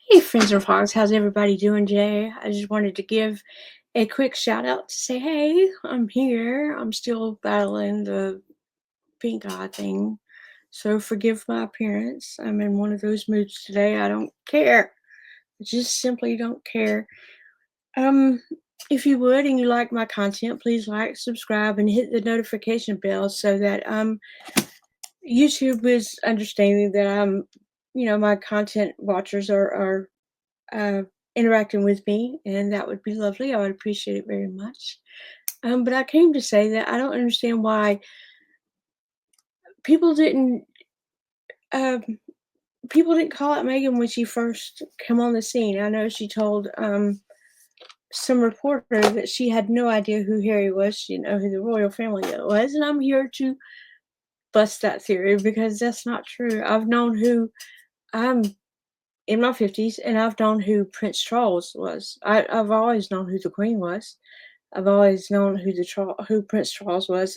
Hey, friends of Fox, how's everybody doing today? I just wanted to give a quick shout out to say, hey, I'm here. I'm still battling the pink eye thing. So forgive my appearance. I'm in one of those moods today. I don't care. I just simply don't care. Um, if you would and you like my content, please like, subscribe, and hit the notification bell so that YouTube is understanding that my content watchers are uh, interacting with me, and that would be lovely. I would appreciate it very much. But I came to say that I don't understand why people didn't um, people didn't call out Meghan when she first came on the scene. I know she told some reporter that she had no idea who Harry was. She didn't know who the royal family was, and I'm here to bust that theory because that's not true. I'm in my 50s, and I've known who Prince Charles was. I've always known who the Queen was. I've always known who Prince Charles was.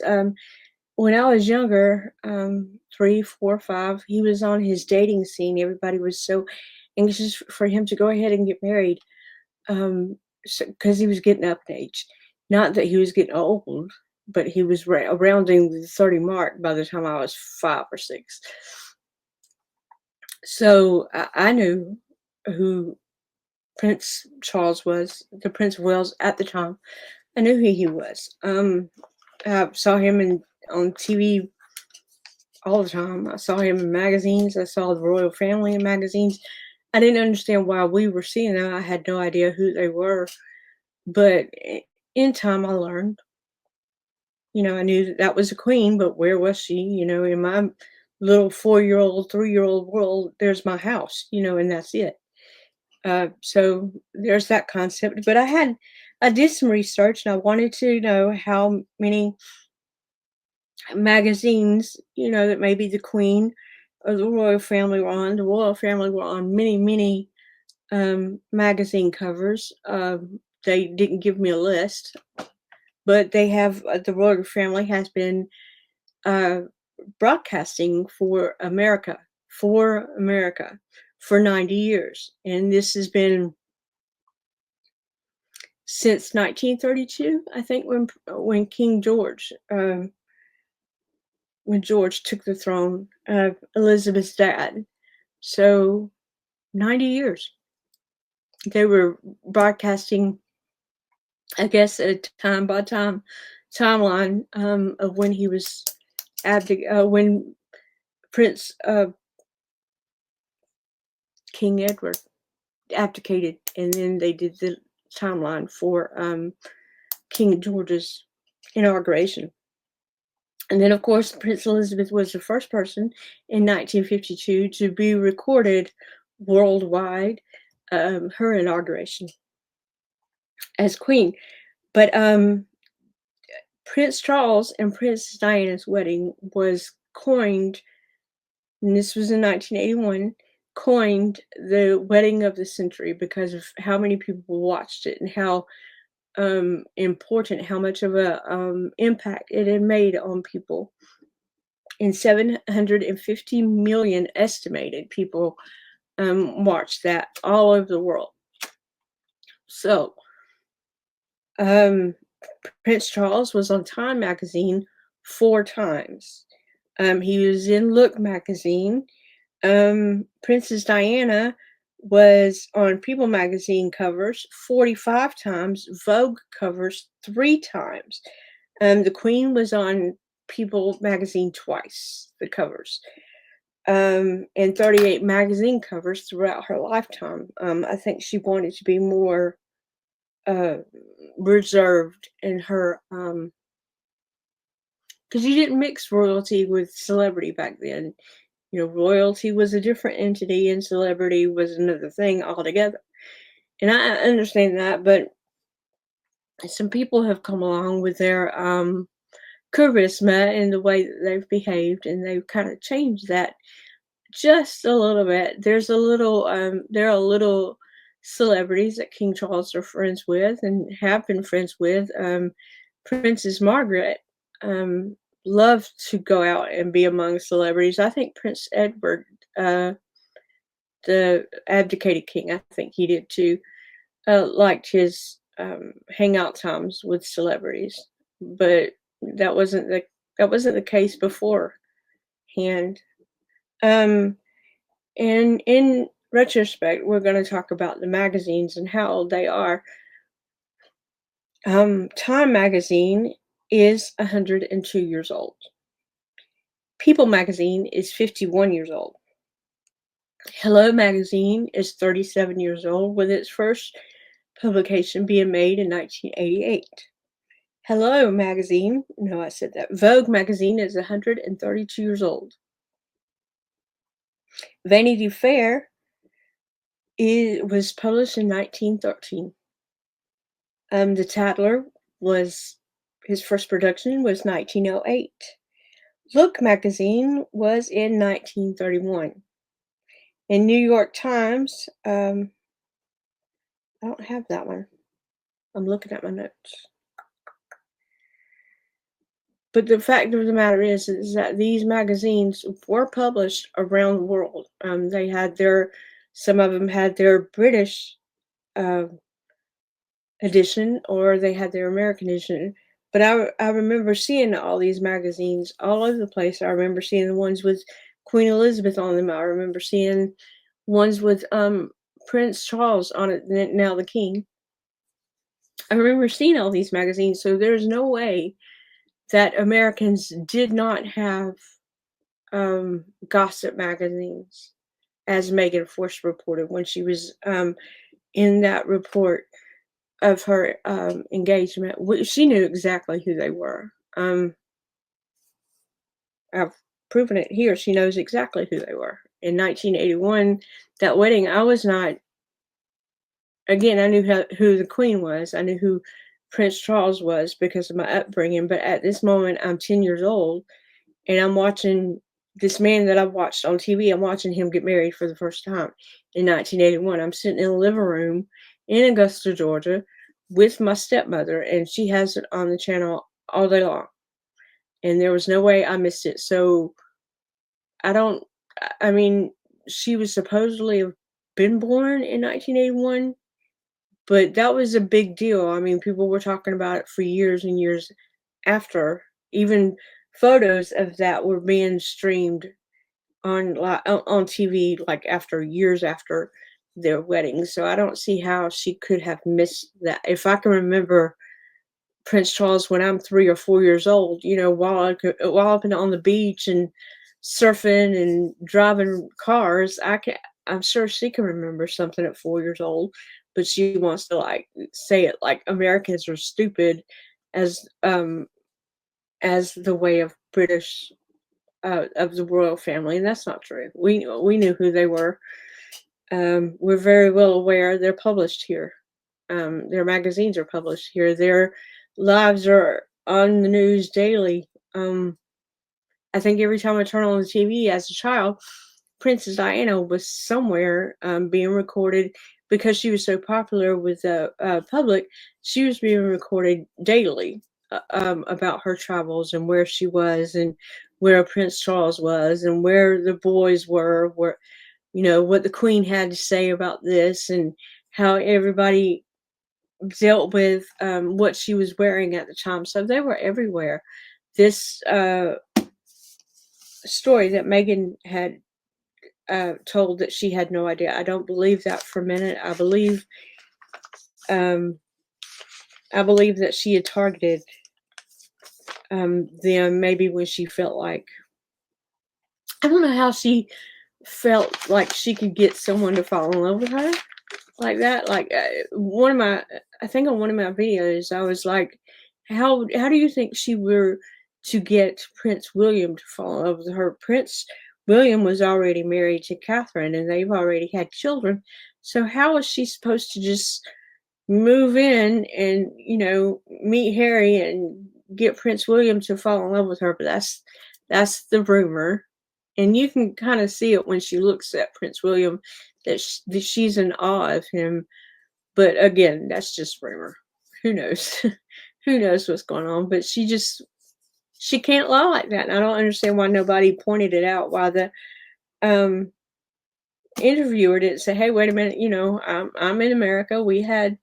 When I was younger, 3, 4, 5, he was on his dating scene. Everybody was so anxious for him to go ahead and get married, because he was getting up in age. Not that he was getting old, but he was rounding the 30 mark by the time I was 5 or 6. So I knew who Prince Charles was, the Prince of Wales at the time. I knew who he was. I saw him on TV all the time. I saw him in magazines. I saw the royal family in magazines. I didn't understand why we were seeing them. I had no idea who they were. But in time, I learned. I knew that was a queen, but where was she? In my little 4-year-old, 3-year-old world, there's my house, and that's it. So there's that concept. But I did some research and I wanted to know how many magazines, that maybe the Queen or the royal family were on. The royal family were on many, many magazine covers. They didn't give me a list, but they have the royal family has been uh, broadcasting for America for 90 years, and this has been since 1932, I think, when King George, when George took the throne of Elizabeth's dad. So 90 years. They were broadcasting, I guess, at a time by time timeline of when he was when Prince King Edward abdicated, and then they did the timeline for King George's inauguration. And then, of course, Prince Elizabeth was the first person in 1952 to be recorded worldwide, her inauguration as queen. But Prince Charles and Princess Diana's wedding was coined, and this was in 1981, coined the wedding of the century because of how many people watched it and how important, how much of a impact it had made on people. And 750 million estimated people watched that all over the world. So, um, Prince Charles was on Time magazine 4 times. He was in Look magazine. Princess Diana was on People magazine covers 45 times, Vogue covers 3 times. The Queen was on People magazine twice, the covers, and 38 magazine covers throughout her lifetime. I think she wanted to be more uh, reserved in her, because you didn't mix royalty with celebrity back then. Royalty was a different entity and celebrity was another thing altogether. And I understand that, but some people have come along with their charisma and the way that they've behaved, and they've kind of changed that just a little bit. There are little celebrities that King Charles are friends with and have been friends with. Princess Margaret loved to go out and be among celebrities. I think Prince Edward uh, the abdicated king, I think he did too, liked his hangout times with celebrities, but that wasn't the that wasn't the case beforehand. Um, and in retrospect, we're going to talk about the magazines and how old they are. Time magazine is 102 years old. People magazine is 51 years old. Hello magazine is 37 years old, with its first publication being made in 1988. Hello magazine, no, I said that. Vogue magazine is 132 years old. Vanity Fair was published in 1913. The Tatler was his first production was 1908. Look magazine was in 1931. In New York Times, I don't have that one. I'm looking at my notes. But the fact of the matter is that these magazines were published around the world. They had some of them had their British uh, edition, or they had their American edition. But I remember seeing all these magazines all over the place. I remember seeing the ones with Queen Elizabeth on them. I remember seeing ones with Prince Charles on it, now the King. I remember seeing all these magazines, so there's no way that Americans did not have gossip magazines, as Meghan first reported when she was in that report of her engagement. She knew exactly who they were. I've proven it here. She knows exactly who they were. In 1981, that wedding, I was not. Again, I knew who the Queen was. I knew who Prince Charles was because of my upbringing. But at this moment, I'm 10 years old, and I'm watching this man that I've watched on TV. I'm watching him get married for the first time in 1981. I'm sitting in the living room in Augusta, Georgia, with my stepmother, and she has it on the channel all day long. And there was no way I missed it. So I don't, I mean, she was supposedly have been born in 1981, but that was a big deal. I mean, people were talking about it for years and years after. Even photos of that were being streamed on TV, like after years after their wedding. So I don't see how she could have missed that. If I can remember Prince Charles when I'm 3 or 4 years old, while up and on the beach and surfing and driving cars, I'm sure she can remember something at 4 years old, but she wants to like say it like Americans are stupid as the way of British of the royal family, and that's not true. We knew who they were. We're very well aware they're published here. Their magazines are published here. Their lives are on the news daily. I think every time I turn on the TV as a child, Princess Diana was somewhere being recorded because she was so popular with the public. She was being recorded daily about her travels and where she was and where Prince Charles was and where the boys were, where what the Queen had to say about this and how everybody dealt with what she was wearing at the time. So they were everywhere. This story that Meghan had told that she had no idea. I don't believe that for a minute. Um, I believe that she had targeted them maybe when she felt like I don't know how she felt like she could get someone to fall in love with her like that. Like I think on one of my videos, I was like, how do you think she were to get Prince William to fall in love with her? Prince William was already married to Catherine, and they've already had children. So how was she supposed to just move in and meet Harry and get Prince William to fall in love with her? But that's the rumor, and you can kind of see it when she looks at Prince William that she's in awe of him. But again, that's just rumor. Who knows? Who knows what's going on? But she can't lie like that, and I don't understand why nobody pointed it out. Why the um interviewer didn't say, "Hey, wait a minute, I'm in America. We had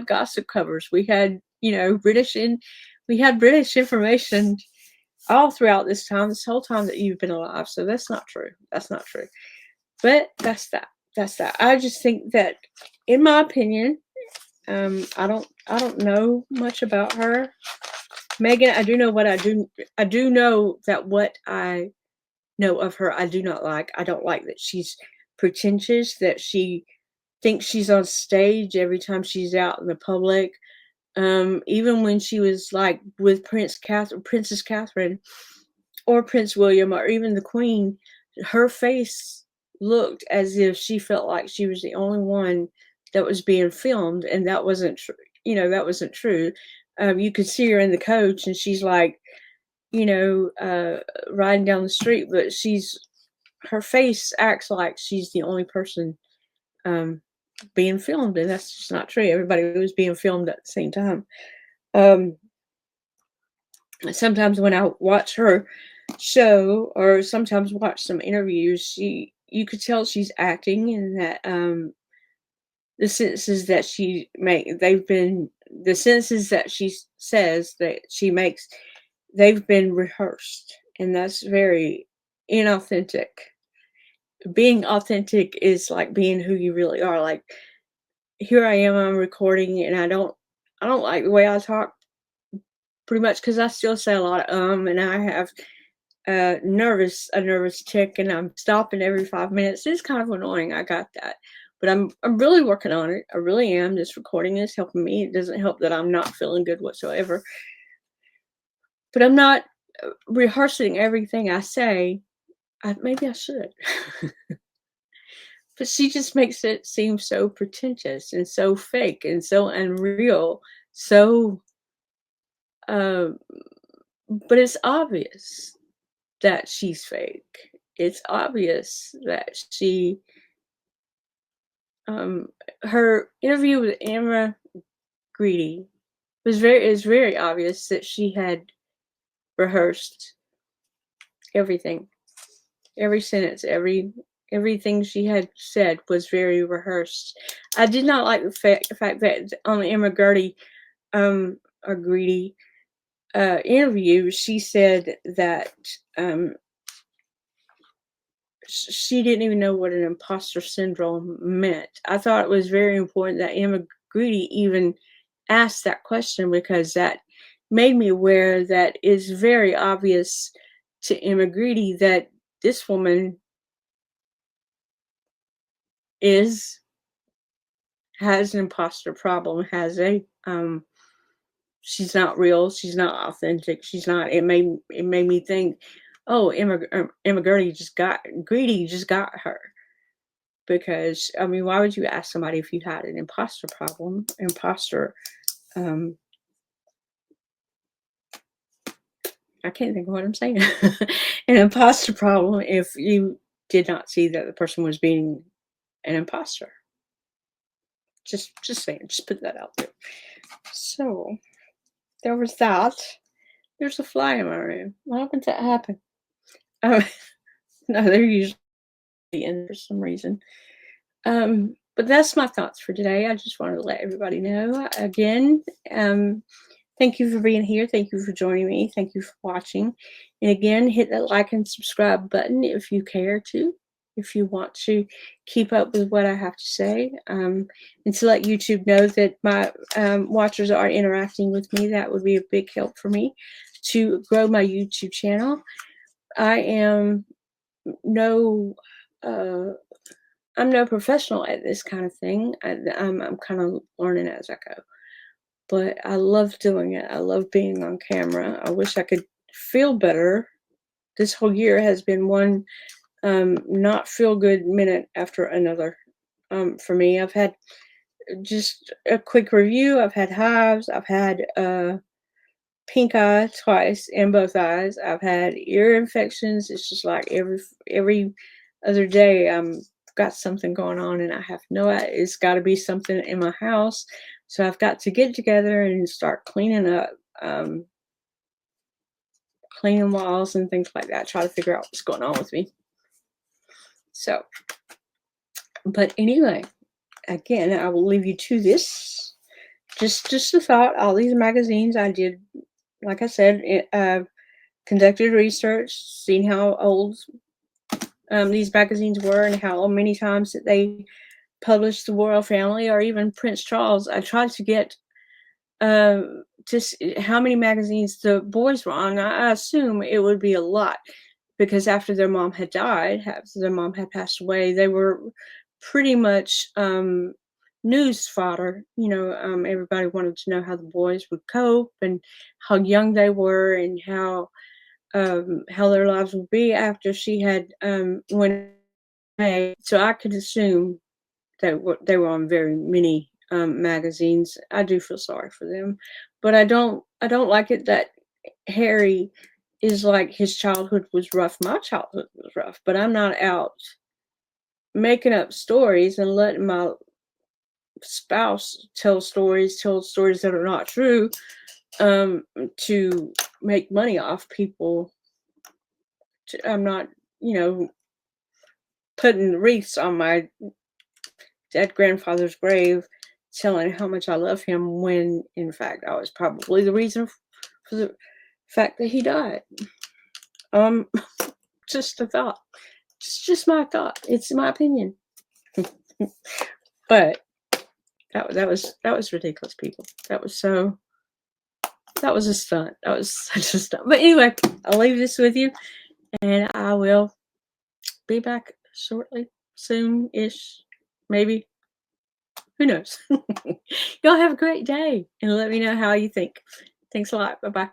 gossip covers. We had, we had British information all throughout this whole time that you've been alive. So that's not true. That's not true." But that's that. That's that. I just think that, in my opinion, I don't know much about her. Meghan, I do know what I do. I do know that what I know of her, I do not like. I don't like that she's pretentious, that she thinks she's on stage every time she's out in the public. Even when she was like with Princess Catherine, or Prince William, or even the Queen, her face looked as if she felt like she was the only one that was being filmed, and that wasn't true. That wasn't true. You could see her in the coach, and she's like, riding down the street, but her face acts like she's the only person um, being filmed, and that's just not true. Everybody was being filmed at the same time. Um, Sometimes when I watch her show, or sometimes watch some interviews, you could tell she's acting, and that the sentences that she make they've been the sentences that she says that she makes, they've been rehearsed, and that's very inauthentic. Being authentic is like being who you really are. Like, here I am, I'm recording, and I don't like the way I talk, pretty much, because I still say a lot of and I have a nervous tick, and I'm stopping every 5 minutes. It's kind of annoying. I got that, but I'm really working on it. I really am. This recording is helping me. It doesn't help that I'm not feeling good whatsoever, but I'm not rehearsing everything I say. Maybe I should. But she just makes it seem so pretentious and so fake and so unreal. So, um, but it's obvious that she's fake. It's obvious that um, her interview with Emma Greedy is very obvious that she had rehearsed everything, every sentence, everything she had said was very rehearsed. I did not like the fact that on the Emma Gertie or Greedy interview, she said that um, she didn't even know what an imposter syndrome meant. I thought it was very important that Emma Greedy even asked that question, because that made me aware that it's very obvious to Emma Greedy that this woman is has an imposter problem, has a she's not real, she's not authentic, she's not. It made me think, oh, Emma Greedy just got her. Because, I mean, why would you ask somebody if you had an imposter problem? Um, I can't think of what I'm saying. An imposter problem if you did not see that the person was being an imposter. Just saying, just put that out there. So there was that. There's a fly in my room. Why would that happen? Um, no, they're usually in for some reason. But that's my thoughts for today. I just wanted to let everybody know again. Thank you for being here. Thank you for joining me. Thank you for watching. And again, hit that like and subscribe button if you care to, if you want to keep up with what I have to say, and to let YouTube know that my watchers are interacting with me. That would be a big help for me to grow my YouTube channel. I am no uh, I'm no professional at this kind of thing. I'm kind of learning as I go, but I love doing it. I love being on camera. I wish I could feel better. This whole year has been one not feel good minute after another. For me, I've had just a quick review. I've had hives. I've had pink eye twice in both eyes. I've had ear infections. It's just like every other day I'm got something going on, and I have no idea. It's got to be something in my house. So I've got to get together and start cleaning up, cleaning walls and things like that. Try to figure out what's going on with me. So, but anyway, again, I will leave you to this. Just a thought. All these magazines, I did, like I said, conducted research, seen how old these magazines were, and how many times that they published the royal family or even Prince Charles. I tried to get just how many magazines the boys were on. I assume it would be a lot because after their mom had died, after their mom had passed away, they were pretty much news fodder. Everybody wanted to know how the boys would cope and how young they were and how their lives would be after she had went away. So I could assume that they were on very many magazines. I do feel sorry for them, but I don't like it that Harry is like his childhood was rough. My childhood was rough, but I'm not out making up stories and letting my spouse tell stories that are not true to make money off people. I'm not, you know, putting wreaths on my dead grandfather's grave telling how much I love him when in fact I was probably the reason for the fact that he died. Um just a thought. Just my thought. It's my opinion. But that was ridiculous, people. That was a stunt. That was such a stunt. But anyway, I'll leave this with you and I will be back shortly, soon ish, maybe. Who knows? Y'all have a great day and let me know how you think. Thanks a lot. Bye bye.